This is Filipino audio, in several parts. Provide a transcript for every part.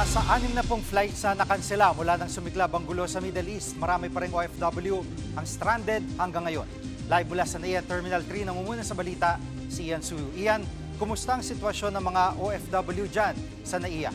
Nasa 6 na pong flights na nakansela mula nang sumiklab ang gulo sa Middle East. Marami pa rin OFW ang stranded hanggang ngayon. Live mula sa NAIA Terminal 3, nangunguna sa balita si Ian Suyu. Ian, kumusta ang sitwasyon ng mga OFW dyan sa NAIA?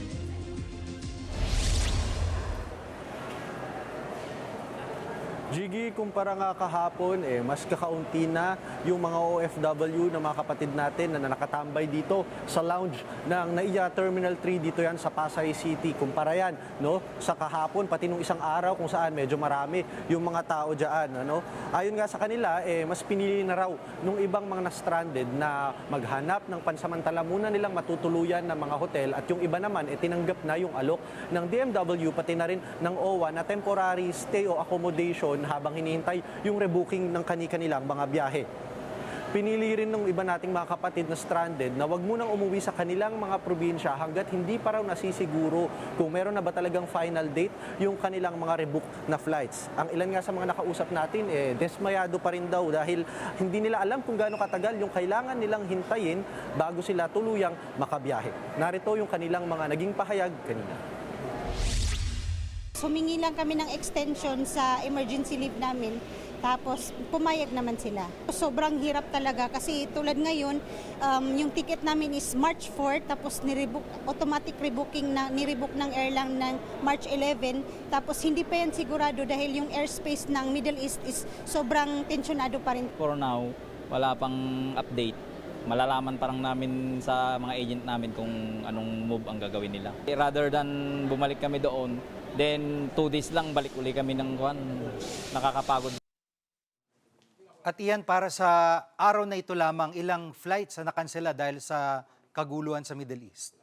Jiggy, kumpara nga kahapon, mas kakaunti na yung mga OFW na mga kapatid natin na nakatambay dito sa lounge ng NAIA Terminal 3 dito yan sa Pasay City. Kumpara yan, no? Sa kahapon, pati nung isang araw kung saan medyo marami yung mga tao dyan. Ano? Ayon nga sa kanila, mas pinili na raw nung ibang mga na-stranded na maghanap ng pansamantala muna nilang matutuluyan ng mga hotel at yung iba naman, tinanggap na yung alok ng DMW pati na rin ng OWA na temporary stay o accommodation habang hinihintay yung rebooking ng kani-kanilang mga biyahe. Pinili rin ng iba nating mga kapatid na stranded na wag munang umuwi sa kanilang mga probinsya hanggat hindi pa raw nasisiguro kung meron na ba talagang final date yung kanilang mga rebook na flights. Ang ilan nga sa mga nakausap natin, desmayado pa rin daw dahil hindi nila alam kung gaano katagal yung kailangan nilang hintayin bago sila tuluyang makabiyahe. Narito yung kanilang mga naging pahayag kanina. Humingi lang kami ng extension sa emergency leave namin, tapos pumayag naman sila. Sobrang hirap talaga kasi tulad ngayon, yung ticket namin is March 4, tapos automatic rebooking na nirebook ng airline ng March 11, tapos hindi pa yan sigurado dahil yung airspace ng Middle East is sobrang tensionado pa rin. For now, wala pang update. Malalaman parang namin sa mga agent namin kung anong move ang gagawin nila. Rather than bumalik kami doon, then 2 days lang balik uli kami ng nakakapagod. At iyan, para sa araw na ito lamang, ilang flights na nakansela dahil sa kaguluhan sa Middle East?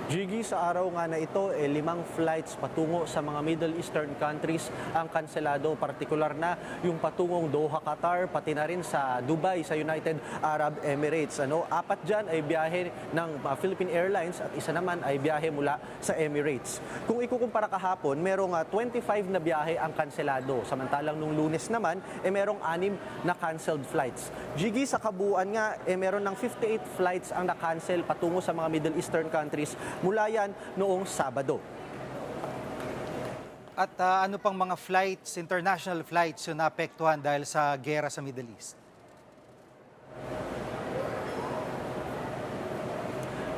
Jiggy, sa araw nga na ito, 5 flights patungo sa mga Middle Eastern countries ang kanselado. Partikular na yung patungong Doha, Qatar, pati na rin sa Dubai, sa United Arab Emirates. 4 dyan ay biyahe ng Philippine Airlines at isa naman ay biyahe mula sa Emirates. Kung ikukumpara kahapon, merong 25 na biyahe ang kanselado. Samantalang nung Lunes naman, merong 6 na canceled flights. Jiggy, sa kabuuan nga, meron ng 58 flights ang na-cancel patungo sa mga Middle Eastern countries mula yan noong Sabado. At ano pang mga flights, international flights, yung naapektuhan dahil sa gera sa Middle East?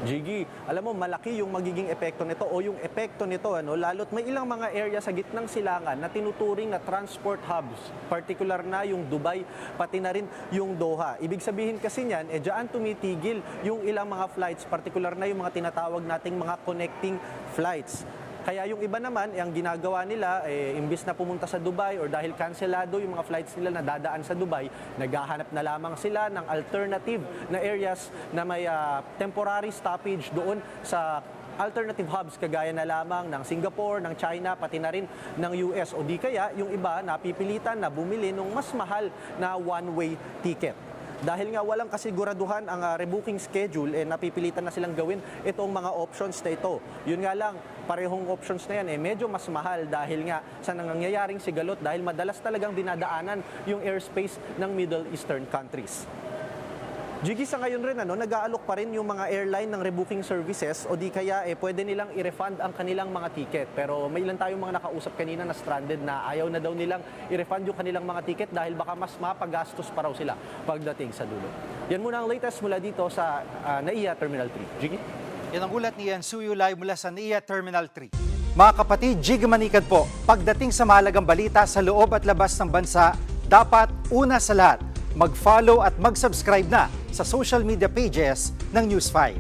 Jiggy, alam mo, malaki yung magiging epekto nito o yung epekto nito, lalo't may ilang mga area sa gitnang silangan na tinuturing na transport hubs, particular na yung Dubai, pati na rin yung Doha. Ibig sabihin kasi niyan, dyan tumitigil yung ilang mga flights, particular na yung mga tinatawag nating mga connecting flights. Kaya yung iba naman, ang ginagawa nila, imbis na pumunta sa Dubai or dahil kanselado yung mga flights nila na dadaan sa Dubai, naghahanap na lamang sila ng alternative na areas na may temporary stoppage doon sa alternative hubs kagaya na lamang ng Singapore, ng China, pati na rin ng US. O di kaya yung iba napipilitan na bumili ng mas mahal na one-way ticket. Dahil nga walang kasiguraduhan ang rebooking schedule, napipilitan na silang gawin itong mga options na ito. Yun nga lang, parehong options na yan medyo mas mahal dahil nga sa nangyayaring sigalot dahil madalas talagang dinadaanan yung airspace ng Middle Eastern countries. Jiggy, sa ngayon rin, nag-aalok pa rin yung mga airline ng rebooking services o di kaya pwede nilang i-refund ang kanilang mga ticket. Pero may ilan tayong mga nakausap kanina na stranded na ayaw na daw nilang i-refund yung kanilang mga ticket dahil baka mas mapagastos pa raw sila pagdating sa dulo. Yan muna ang latest mula dito sa NAIA Terminal 3. Jiggy? Yan ang ulat ni Ian Suyu live mula sa NAIA Terminal 3. Mga kapatid, Jiggy Manikad po, pagdating sa mahalagang balita sa loob at labas ng bansa, dapat una sa lahat, mag-follow at mag-subscribe na sa social media pages ng News 5.